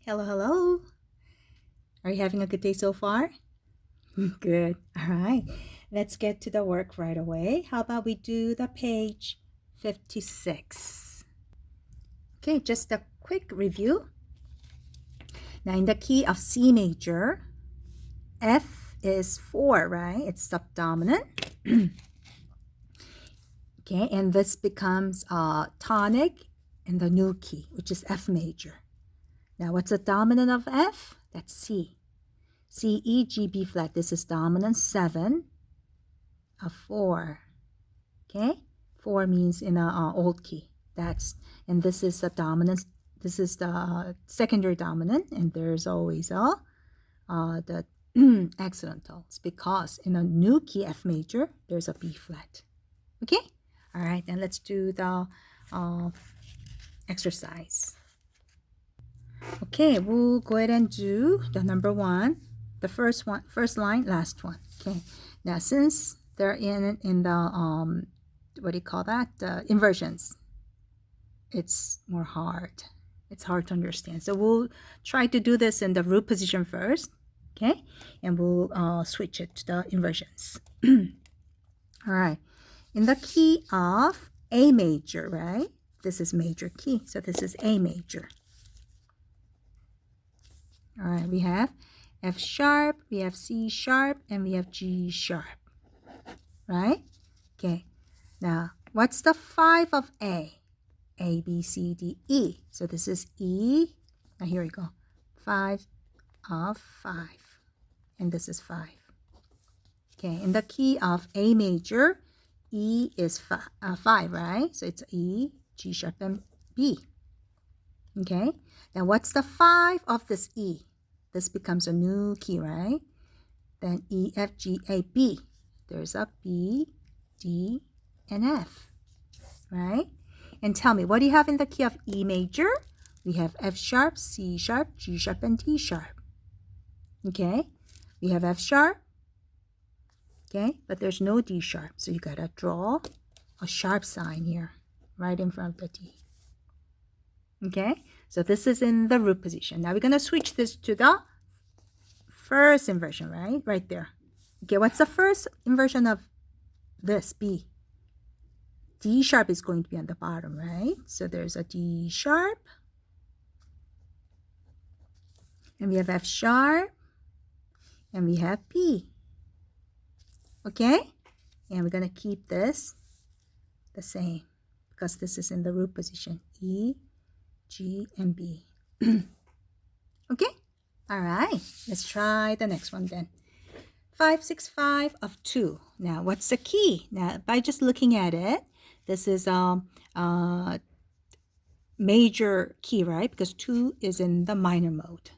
Hello, hello. Are you having a good day so far? Good. All right. Let's get to the work right away. How about we do the page 56? Okay, just a quick review. Now, in the key of C major, F is 4, right? It's subdominant. Okay, and this becomes tonic in the new key, which is F major. Now, what's the dominant of F? That's C. C, E, G, B flat. This is dominant 7 of 4. Okay, 4 means in a old key. And this is the dominant. This is the secondary dominant, and there's always the accidentals because in a new key F major there's a B flat. Okay, all right. Then let's do the exercise. Okay, we'll go ahead and do the number 1, the first line, last one. Okay, now since they're in the what do you call that? The inversions. It's more hard. It's hard to understand. So we'll try to do this in the root position first. Okay, and we'll switch it to the inversions. All right, in the key of A major, right? This is major key, so this is A major. All right, we have F sharp, we have C sharp, and we have G sharp, right? Okay, now what's the 5 of A? A, B, C, D, E. So this is E. Now here we go. 5 of 5. And this is 5. Okay, in the key of A major, E is 5, right? So it's E, G sharp, and B. Okay, now what's the 5 of this E? This becomes a new key, right? Then E, F, G, A, B. There's a B, D, and F, right? And tell me, what do you have in the key of E major? We have F sharp, C sharp, G sharp, and D sharp. Okay, we have F sharp, okay, but there's no D sharp. So you gotta draw a sharp sign here, right in front of the D. Okay, so this is in the root position. Now we're gonna switch this to the first inversion, right? Right there. Okay, what's the first inversion of this B? D sharp is going to be on the bottom, right? So there's a D sharp. And we have F sharp. And we have B. Okay? And we're going to keep this the same because this is in the root position. E, G, and B. Okay? All right. Let's try the next one then. 565 of 2. Now, what's the key? Now, by just looking at it, this is major key, right? Because 2 is in the minor mode.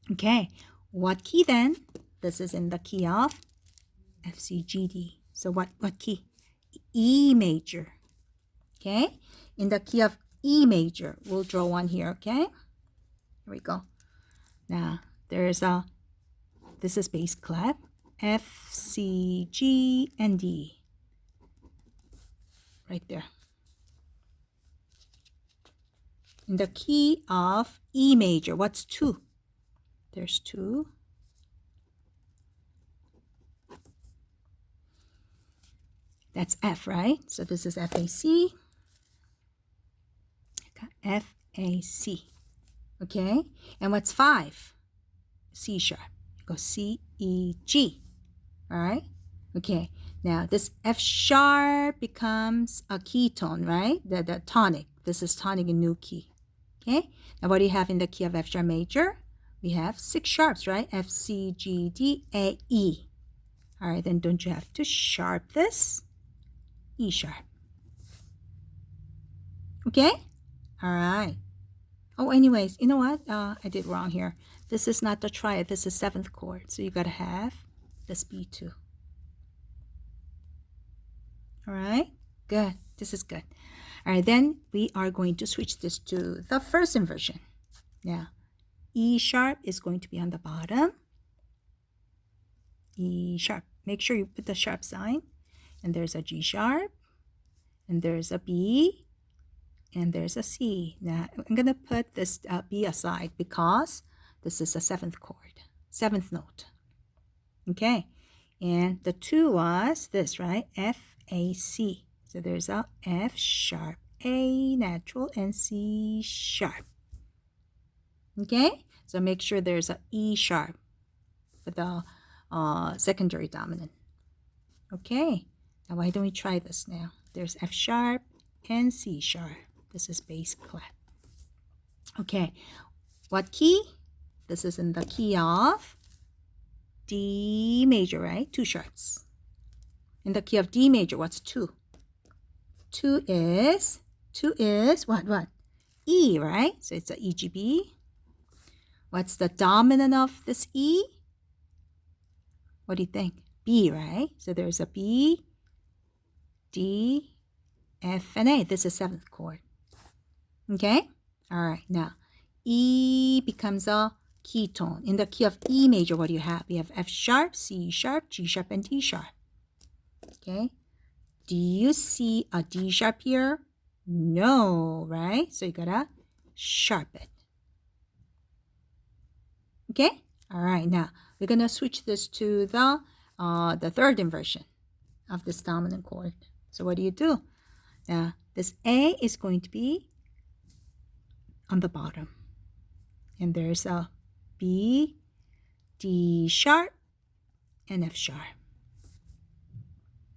Okay, what key then? This is in the key of F, C, G, D. So what key? E major. Okay, in the key of E major, we'll draw one here, okay? Here we go. Now, this is bass clef, F, C, G, and D. Right there. In the key of E major, what's 2? There's 2. That's F, right? So this is F, A, C. F, A, C. Okay? And what's 5? C sharp. Go C, E, G. All right? Okay. Now, this F sharp becomes a key tone, right? The tonic. This is tonic in new key. Okay? Now, what do you have in the key of F sharp major? We have 6 sharps, right? F, C, G, D, A, E. All right, then don't you have to sharp this? E sharp. Okay? All right. Oh, anyways, you know what? I did wrong here. This is not the triad. This is 7th chord. So you got to have this B2. All right? Good. This is good. All right, then we are going to switch this to the first inversion. Now, E sharp is going to be on the bottom. E sharp. Make sure you put the sharp sign. And there's a G sharp. And there's a B. and there's a C. Now I'm going to put this B aside because this is a seventh chord, seventh note. Okay, and the 2 was this, right? F, A, C. So there's a F sharp, A natural, and C sharp. Okay, so make sure there's a E sharp for the secondary dominant. Okay, now why don't we try this now? There's F sharp and C sharp. This is bass clef. Okay, what key? This is in the key of D major, right? 2 sharps. In the key of D major, what's 2? 2 is what? E, right? So it's a E, G, B. What's the dominant of this E? What do you think? B, right? So there's a B, D, F, and A. This is 7th chord. Okay? All right, now E becomes a key tone. In the key of E major, what do you have? We have F sharp, C sharp, G sharp, and D sharp. Okay? Do you see a D sharp here? No, right? So you gotta sharp it. Okay? All right, now we're gonna switch this to the third inversion of this dominant chord. So what do? Now this A is going to be on the bottom, and there's a B, D sharp, and F sharp.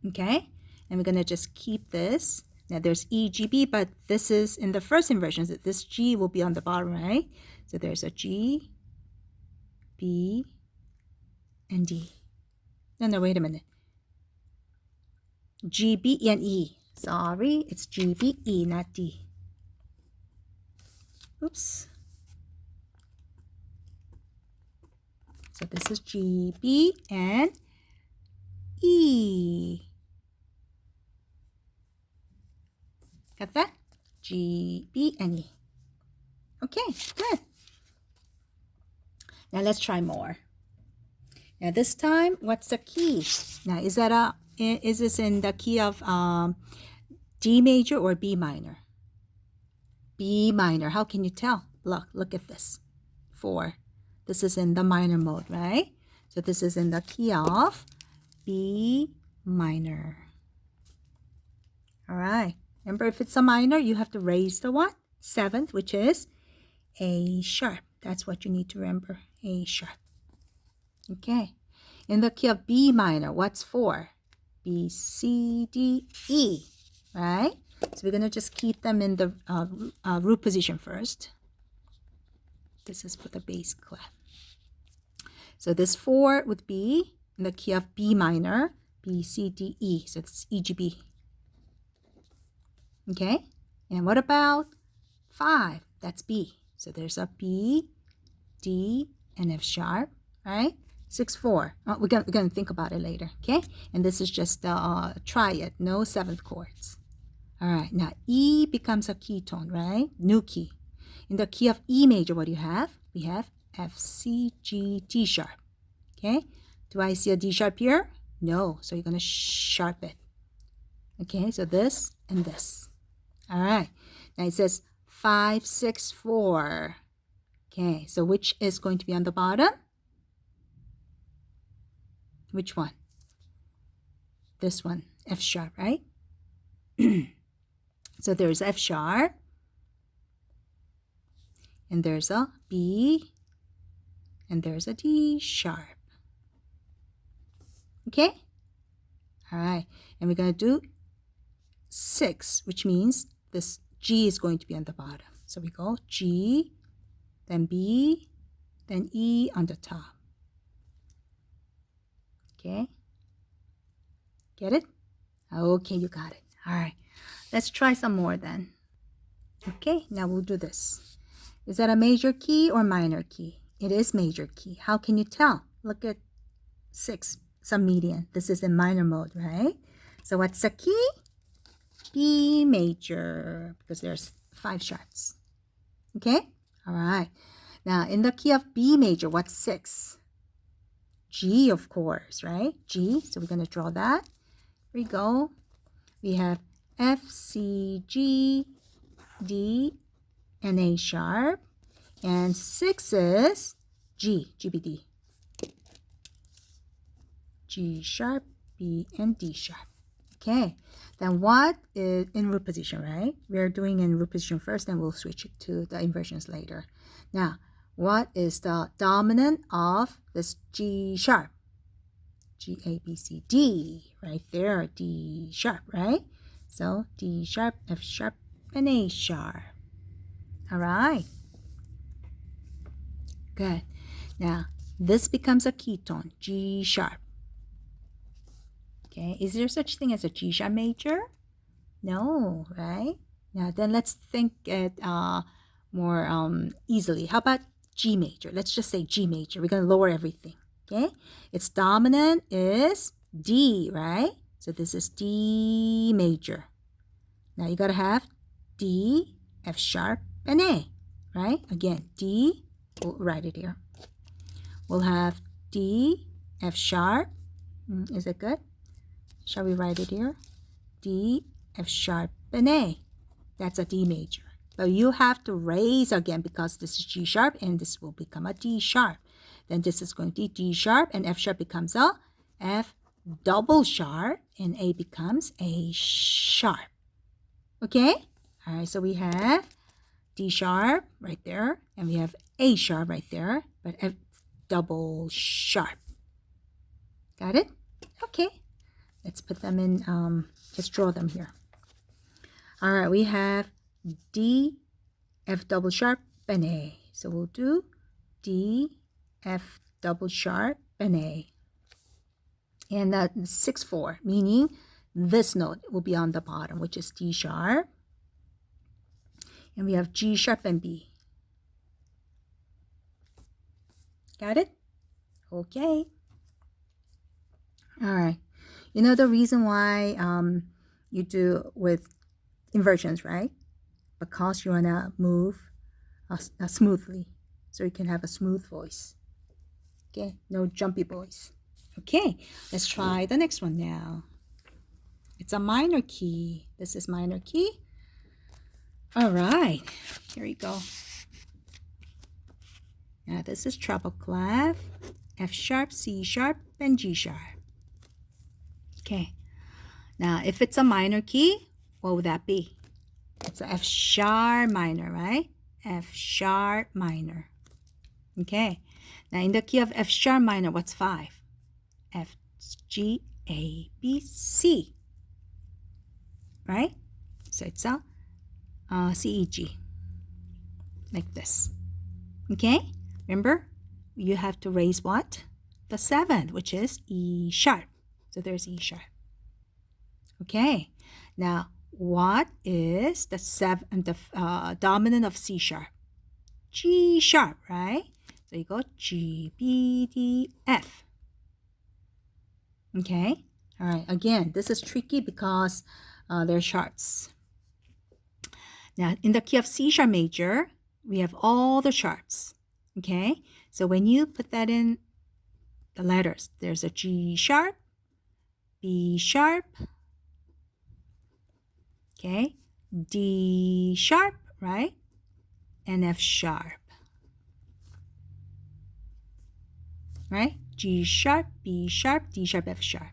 Okay, and we're gonna just keep this. Now there's E, G, B, but this is in the first inversion, so this G will be on the bottom, right? So there's a G, B, and D. No, wait a minute. G, B, and E. Sorry, it's G, B, E, not D. Oops. So this is G, B, and E. Got that? G, B, and E. Okay, good. Now let's try more. Now this time, what's the key? Now is this in the key of D major or B minor? B minor. How can you tell? Look at this. 4. This is in the minor mode, right? So this is in the key of B minor. All right. Remember, if it's a minor, you have to raise the what? 7th, which is A sharp. That's what you need to remember. A sharp. Okay. In the key of B minor, what's 4? B, C, D, E. Right? So we're going to just keep them in the root position first. This is for the bass clef. So this 4 would be in the key of B minor, B, C, D, E. So it's E, G, B. Okay? And what about 5? That's B. So there's a B, D, and F sharp, right? 6, 4. We're gonna think about it later, okay? And this is just try it. No 7th chords. All right, now E becomes a key tone, right? New key. In the key of E major, what do you have? We have F, C, G, D sharp. Okay? Do I see a D sharp here? No. So you're going to sharp it. Okay, so this and this. All right. Now it says 5, 6, 4. Okay, so which is going to be on the bottom? Which one? This one, F sharp, right? So there's F sharp, and there's a B, and there's a D sharp. Okay? All right, and we're going to do 6, which means this G is going to be on the bottom. So we go G, then B, then E on the top. Okay? Get it? Okay, you got it. All right. Let's try some more then. Okay, now we'll do this. Is that a major key or minor key? It is major key. How can you tell? Look at 6, some median. This is in minor mode, right? So what's the key? B major, because there's 5 sharps. Okay? All right. Now, in the key of B major, what's 6? G, of course, right? G. So we're going to draw that. Here we go. We have F, C, G, D, and A sharp. And 6 is G, G, B, D. G sharp, B, and D sharp. Okay, then what is in root position, right? We're doing in root position first, then we'll switch it to the inversions later. Now, what is the dominant of this G sharp? G, A, B, C, D, right there, D sharp, right? So D sharp, F sharp, and A sharp. All right. Good. Now, this becomes a ketone, G sharp. Okay, is there such thing as a G sharp major? No, right? Now, then let's think it more easily. How about G major? Let's just say G major. We're going to lower everything, okay? Its dominant is D, right? So this is D major. Now, you got to have D, F sharp, and A, right? Again, D, we'll write it here. We'll have D, F sharp. Is it good? Shall we write it here? D, F sharp, and A. That's a D major. But you have to raise again because this is G sharp and this will become a D sharp. Then this is going to be D sharp and F sharp becomes a F double sharp and A becomes A sharp. Okay? All right, so we have D sharp right there and we have A sharp right there, but F double sharp. Got it? Okay. Let's put them in, let's draw them here. All right, we have D, F double sharp, and A. So we'll do D, F double sharp, and A. And that's 6-4, meaning this note will be on the bottom, which is D sharp. And we have G sharp and B. Got it? Okay. All right. You know the reason why you do with inversions, right? Because you want to move smoothly. So you can have a smooth voice. Okay, no jumpy voice. Okay, let's try the next one now. It's a minor key. This is minor key. All right, here we go. Now this is treble clef, F sharp, C sharp, and G sharp. Okay, now if it's a minor key, what would that be? It's a F sharp minor, right? F sharp minor. Okay, now in the key of F sharp minor, what's 5? F, G, A, B, C. Right? So it's a C, E, G. Like this. Okay, remember, you have to raise what? The 7th, which is E sharp. So there's E sharp. Okay, now what is the dominant of C sharp? G sharp, right? So you go G, B, D, F. Okay, all right, again, this is tricky because they're sharps. Now, in the key of C sharp major, we have all the sharps. Okay, so when you put that in the letters, there's a G sharp, B sharp, okay, D sharp, right, and F sharp, right? G sharp, B sharp, D sharp, F sharp.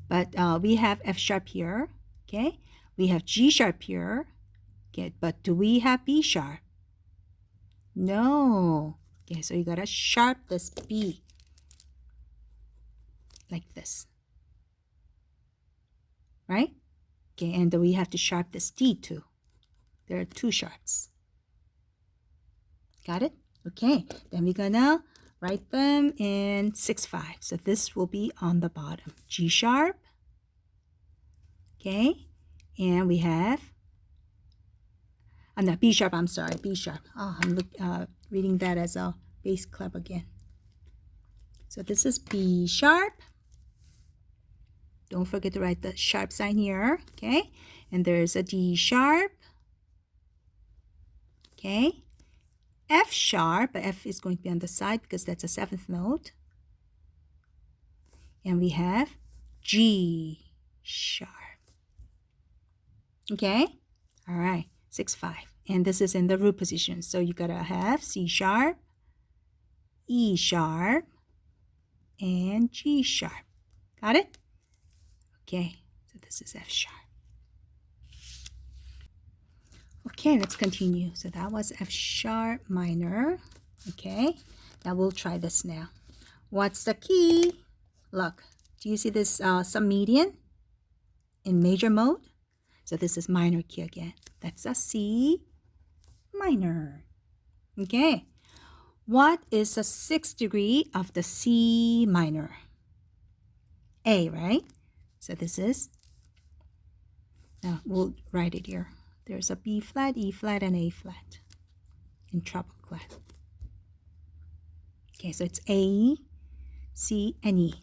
But we have F sharp here, okay? We have G sharp here, okay? But do we have B sharp? No. Okay, so you gotta sharp this B like this, right? Okay, and we have to sharp this D too. There are 2 sharps. Got it? Okay, then we're gonna write them in 6-5. So this will be on the bottom. G sharp. Okay, and we have, no, B sharp, I'm sorry, B sharp. Oh, I'm reading that as a bass clef again. So this is B sharp. Don't forget to write the sharp sign here, okay? And there's a D sharp, okay? F sharp, but F is going to be on the side because that's a 7th note. And we have G sharp. Okay? All right, 6-5. And this is in the root position. So you gotta have C sharp, E sharp, and G sharp. Got it? Okay, so this is F sharp. Okay, let's continue. So that was F sharp minor. Okay, now we'll try this now. What's the key? Look, do you see this submedian in major mode? So this is minor key again. That's a C minor. Okay, what is the 6th degree of the C minor? A, right? So this is, now we'll write it here. There's a B flat, E flat, and A flat in treble clef. Okay, so it's A, C, and E.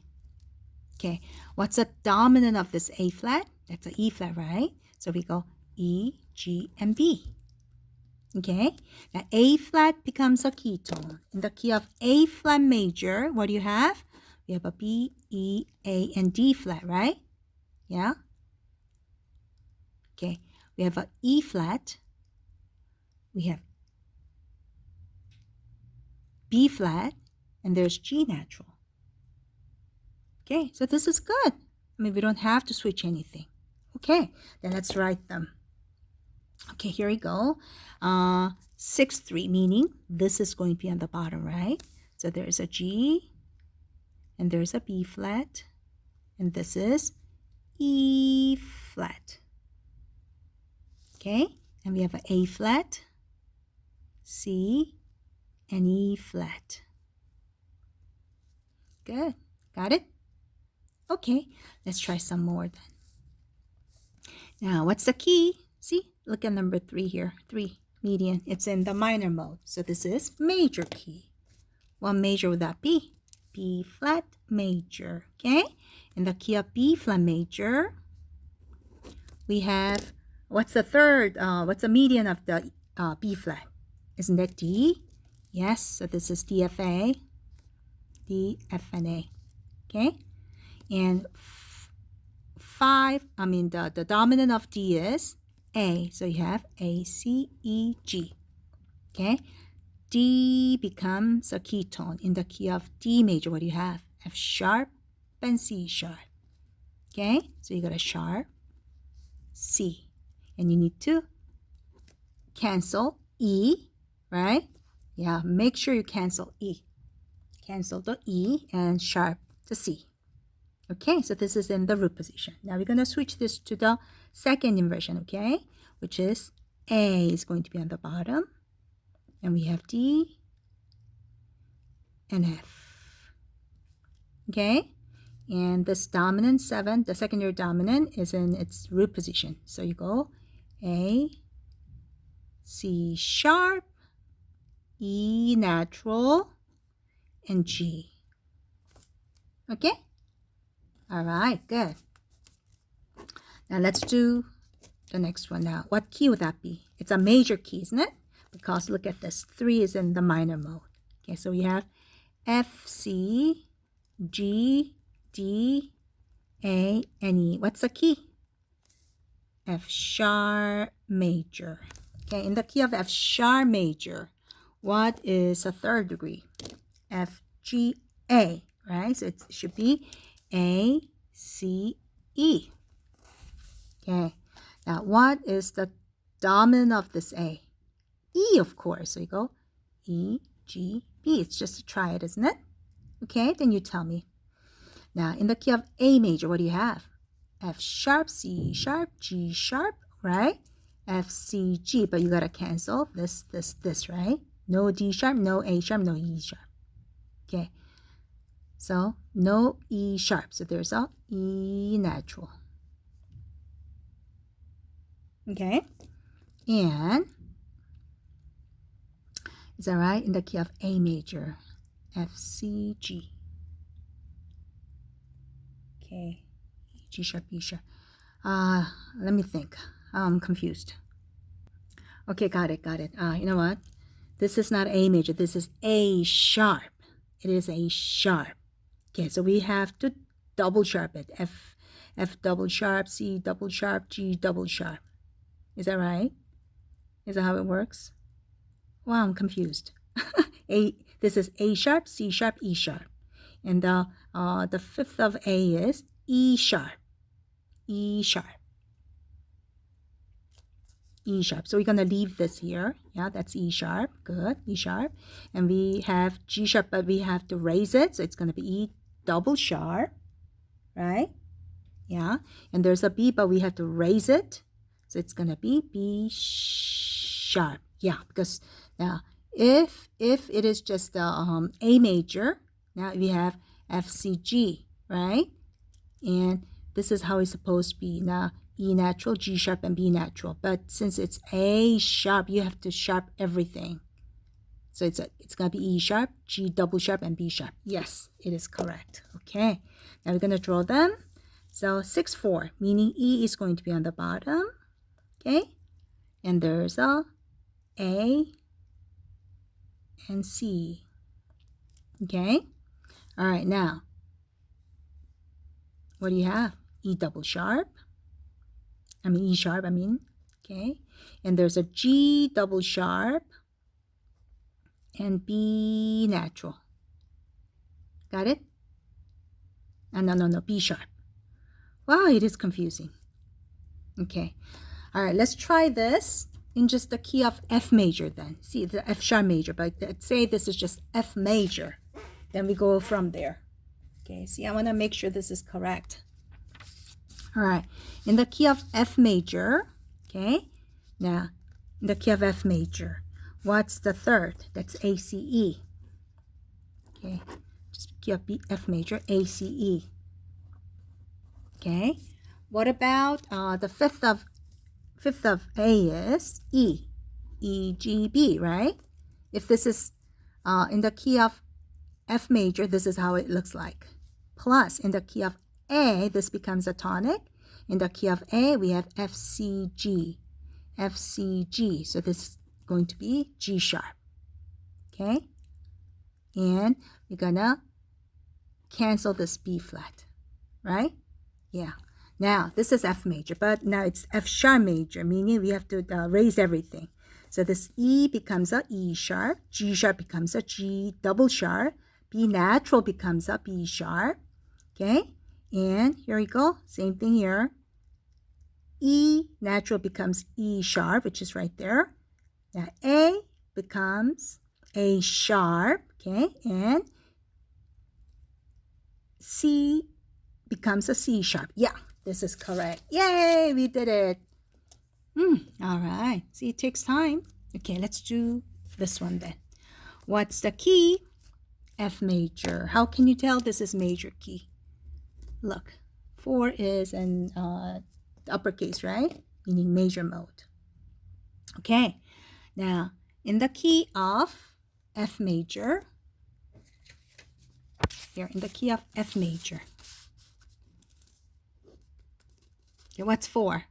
Okay, what's the dominant of this A flat? That's an E flat, right? So we go E, G, and B. Okay, now A flat becomes a key tone. In the key of A flat major, what do you have? We have a B, E, A, and D flat, right? Yeah? Okay, we have an E flat. We have B flat, and there's G natural. Okay, so this is good. I mean, we don't have to switch anything. Okay, then let's write them. Okay, here we go. 6-3, meaning this is going to be on the bottom, right? So there's a G, and there's a B flat, and this is E flat. Okay, and we have an A flat, C, and E flat. Good, got it? Okay, let's try some more then. Now, what's the key? See, look at number 3 here. 3, median. It's in the minor mode. So this is major key. What major would that be? B flat major. Okay? In the key of B flat major, we have, what's the third? What's the median of the B flat? Isn't that D? Yes, so this is DFA. D, F, and A. Okay? And the dominant of D is A. So you have A, C, E, G. Okay? D becomes a key tone. In the key of D major, what do you have? F sharp and C sharp. Okay? So you got a sharp, C. And you need to cancel E, right? Yeah, make sure you cancel E. Cancel the E and sharp the C. Okay, so this is in the root position. Now we're going to switch this to the second inversion, okay? Which is A is going to be on the bottom. And we have D and F. Okay? And this dominant 7, the secondary dominant, is in its root position. So you go A, C sharp, E natural, and G. Okay? All right, good. Now let's do the next one now. What key would that be? It's a major key, isn't it? Because look at this. 3 is in the minor mode. Okay, so we have F, C, G, D, A, and E. What's the key? F sharp major. Okay, in the key of F sharp major, what is a third degree? F, G, A, right? So it should be A, C, E. Okay, now what is the dominant of this A? E, of course. So you go E, G, B. It's just a triad, isn't it? Okay, then you tell me. Now, in the key of A major, what do you have? F sharp, C sharp, G sharp, right? F, C, G, but you got to cancel this, right? No D sharp, no A sharp, no E sharp. Okay, so no E sharp. So there's a E natural. Okay, and is that right? In the key of A major, F, C, G. Okay, G sharp, B sharp. Let me think. I'm confused. Okay, got it. You know what? This is not A major. This is A sharp. It is A sharp. Okay, so we have to double sharp it. F double sharp, C double sharp, G double sharp. Is that right? Is that how it works? Wow, I'm confused. This is A sharp, C sharp, E sharp. And the fifth of A is E sharp. E sharp. E sharp. So we're going to leave this here. Yeah, that's E sharp. Good. E sharp. And we have G sharp, but we have to raise it. So it's going to be E double sharp. Right? Yeah. And there's a B, but we have to raise it. So it's going to be B sharp. Yeah, because now if it is just A major, now we have F, C, G, right? And this is how it's supposed to be. Now, E natural, G sharp, and B natural. But since it's A sharp, you have to sharp everything. So it's going to be E sharp, G double sharp, and B sharp. Yes, it is correct. Okay. Now we're going to draw them. So 6, 4, meaning E is going to be on the bottom. Okay. And there's a and C. Okay. All right. Now, what do you have? E double sharp. E sharp, okay. And there's a G double sharp and B natural. Got it? No, B sharp. Wow, it is confusing. Okay. All right, let's try this in just the key of F major then. See, the F sharp major, but let's say this is just F major. Then we go from there. Okay, see, I want to make sure this is correct. All right, in the key of F major, okay, now in the key of F major, what's the third? That's A, C, E. Okay, just key of F major, A, C, E. Okay, what about the fifth of A is E, E, G, B, right? If this is in the key of F major, this is how it looks like. Plus, in the key of A, this becomes a tonic. In the key of A, we have F, C, G. F, C, G. So this is going to be G sharp. Okay? And we're going to cancel this B flat. Right? Yeah. Now, this is F major, but now it's F sharp major, meaning we have to raise everything. So this E becomes a E sharp. G sharp becomes a G double sharp. B natural becomes a B sharp. Okay, and here we go. Same thing here. E natural becomes E sharp, which is right there. Now A becomes A sharp, okay, and C becomes a C sharp. Yeah, this is correct. Yay, we did it. All right. See, it takes time. Okay, let's do this one then. What's the key? F major. How can you tell this is major key? Look, 4 is an uppercase, right? Meaning major mode. Okay, now in the key of F major, here in the key of F major. Okay, what's 4?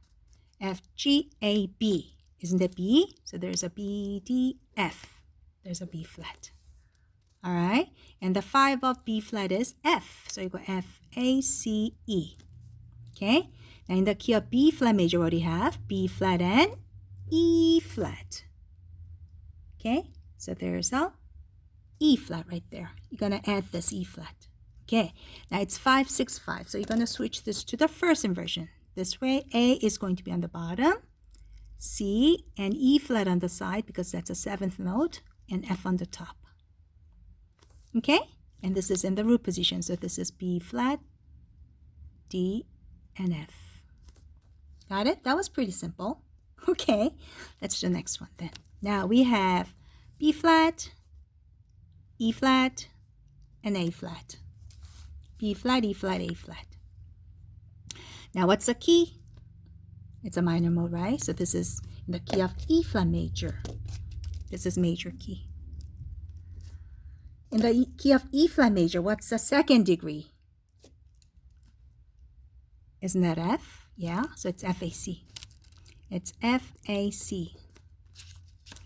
F, G, A, B. Isn't it B? So there's a B, D, F. There's a B flat. All right, and the 5 of B flat is F. So you go F, A, C, E. Okay, now in the key of B flat major, what do you have? B flat and E flat. Okay, so there's a E flat right there. You're going to add this E flat. Okay, now it's 5, 6, 5. So you're going to switch this to the first inversion. This way, A is going to be on the bottom, C and E flat on the side because that's a 7th note, and F on the top. Okay, and this is in the root position. So this is B flat, D, and F. Got it? That was pretty simple. Okay, let's do the next one then. Now we have B flat, E flat, and A flat. B flat, E flat, A flat. Now what's the key? It's a minor mode, right? So this is in the key of E flat major. This is major key. In the key of E flat major, what's the second degree? Isn't that F? Yeah, so it's FAC. It's FAC,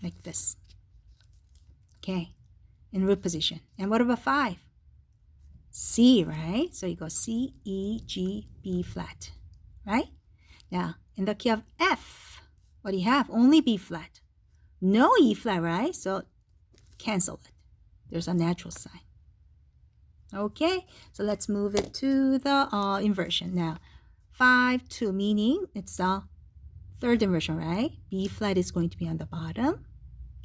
like this. Okay, in root position. And what about 5? C, right? So you go C, E, G, B flat, right? Now, in the key of F, what do you have? Only B flat. no E flat, right? So cancel it. There's a natural sign. Okay, so let's move it to the inversion. Now, 5-2, meaning it's the third inversion, right? B flat is going to be on the bottom,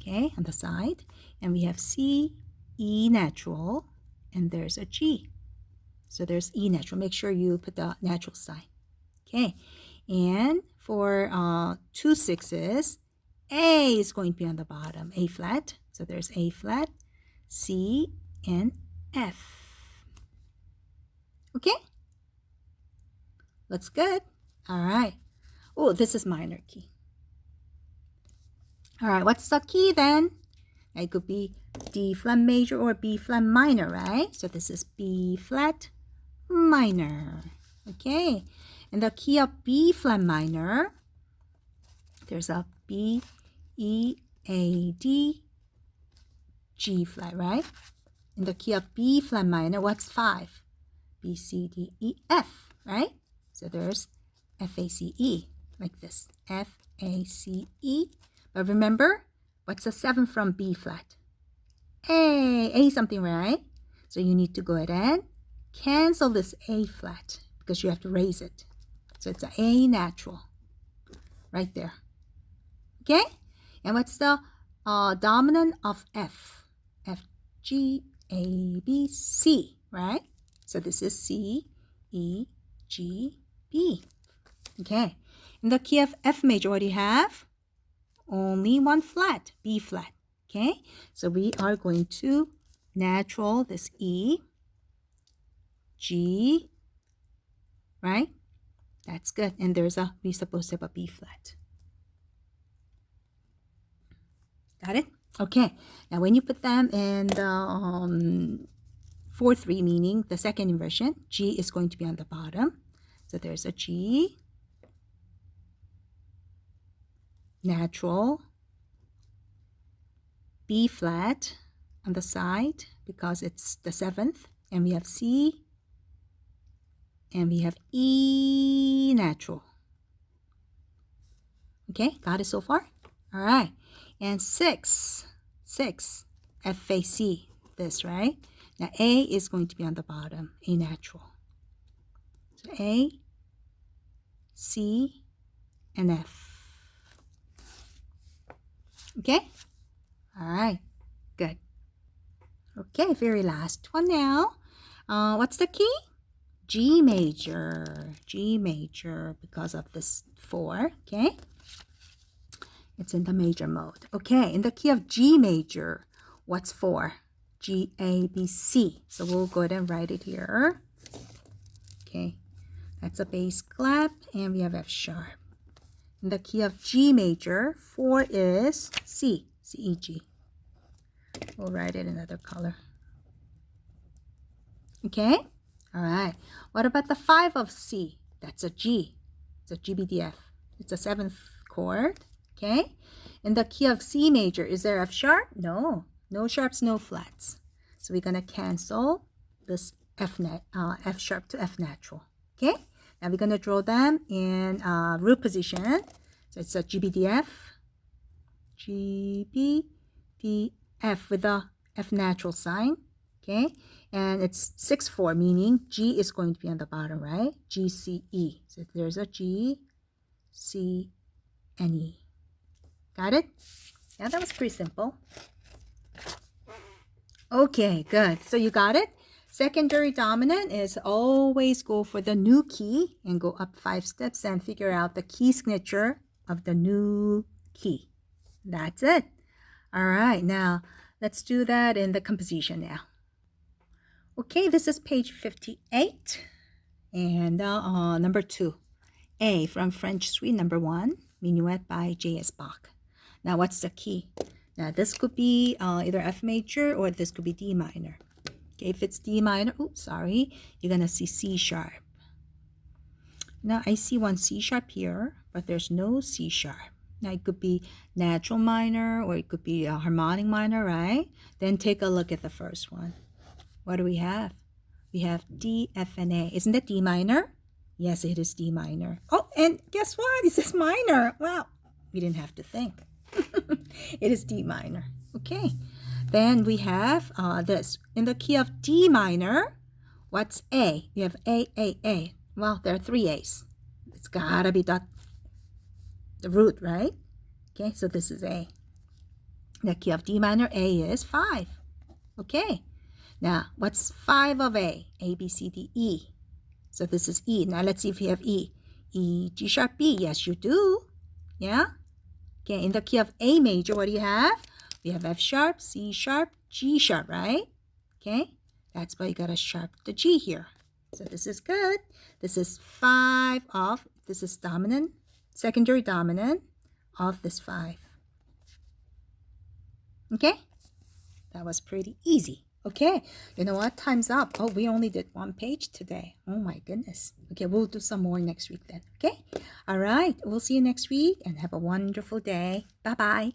okay, on the side. And we have C, E natural, and there's a G. So there's E natural. Make sure you put the natural sign. Okay, and for 2 6s, A is going to be on the bottom, A flat. So there's A flat, C, and F. Okay? Looks good. All right. Oh, this is minor key. All right, what's the key then? It could be D flat major or B flat minor, right? So this is B flat minor. Okay. And the key of B flat minor, there's a B, E, A, D, G flat, right? In the key of B flat minor, what's 5? B, C, D, E, F, right? So there's F, A, C, E, like this. F, A, C, E. But remember, what's the 7 from B flat? A something, right? So you need to go ahead and cancel this A flat because you have to raise it. So it's an A natural right there. Okay? And what's the dominant of F? F, G, A, B, C, right? So this is C, E, G, B. Okay. In the key of F major, what do you have? Only one flat, B flat. Okay. So we are going to natural this E, G, right? That's good. And we're supposed to have a B flat. Got it? Okay. Now when you put them in the 4-3, meaning the second inversion, G is going to be on the bottom. So there's a G, natural, B flat on the side because it's the 7th, and we have C, and we have E natural. Okay, got it so far? All right. And 6, F, A, C, this, right? Now A is going to be on the bottom, A natural. So A, C, and F. Okay? All right. Good. Okay, very last one now. What's the key? G major. G major because of this 4. Okay? It's in the major mode. Okay, in the key of G major, what's 4? G, A, B, C. So we'll go ahead and write it here. Okay, that's a bass clef, and we have F sharp. In the key of G major, 4 is C, C, E, G. We'll write it in another color. Okay, all right. What about the 5 of C? That's a G. It's a G, B, D, F. It's a 7th chord. Okay, in the key of C major, is there F sharp? No. No sharps, no flats. So we're going to cancel this F sharp to F natural. Okay? Now we're going to draw them in root position. So it's a G, B, D, F. G, B, D, F with the F natural sign. Okay? And it's 6-4, meaning G is going to be on the bottom, right? G, C, E. So there's a G, C, and E. Got it? Yeah, that was pretty simple. Okay, good. So you got it? Secondary dominant is always go for the new key and go up 5 steps and figure out the key signature of the new key. That's it. All right, now let's do that in the composition now. Okay, this is page 58 and number 2. A from French Suite number 1, Minuet by J.S. Bach. Now what's the key? Now, this could be either F major or this could be D minor. Okay, if it's D minor, you're going to see C sharp. Now, I see one C sharp here, but there's no C sharp. Now, it could be natural minor or it could be a harmonic minor, right? Then take a look at the first one. What do we have? We have D, F, and A. Isn't that D minor? Yes, it is D minor. Oh, and guess what? It says minor. Wow, we didn't have to think. It is D minor. Okay. Then we have this. In the key of D minor, what's A? We have A, A, A. Well, there are 3 A's. It's gotta be the root, right? Okay, so this is A. The key of D minor, A is 5. Okay. Now, what's 5 of A? A, B, C, D, E. So this is E. Now, let's see if you have E. E, G sharp, B. Yes, you do. Yeah? Okay, in the key of A major, what do you have? We have F sharp, C sharp, G sharp, right? Okay, that's why you gotta sharp the G here. So this is good. This is 5 of, this is dominant, secondary dominant of this 5. Okay, that was pretty easy. Okay, you know what? Time's up. Oh, we only did 1 page today. Oh my goodness. Okay, we'll do some more next week then. Okay, all right. We'll see you next week and have a wonderful day. Bye-bye.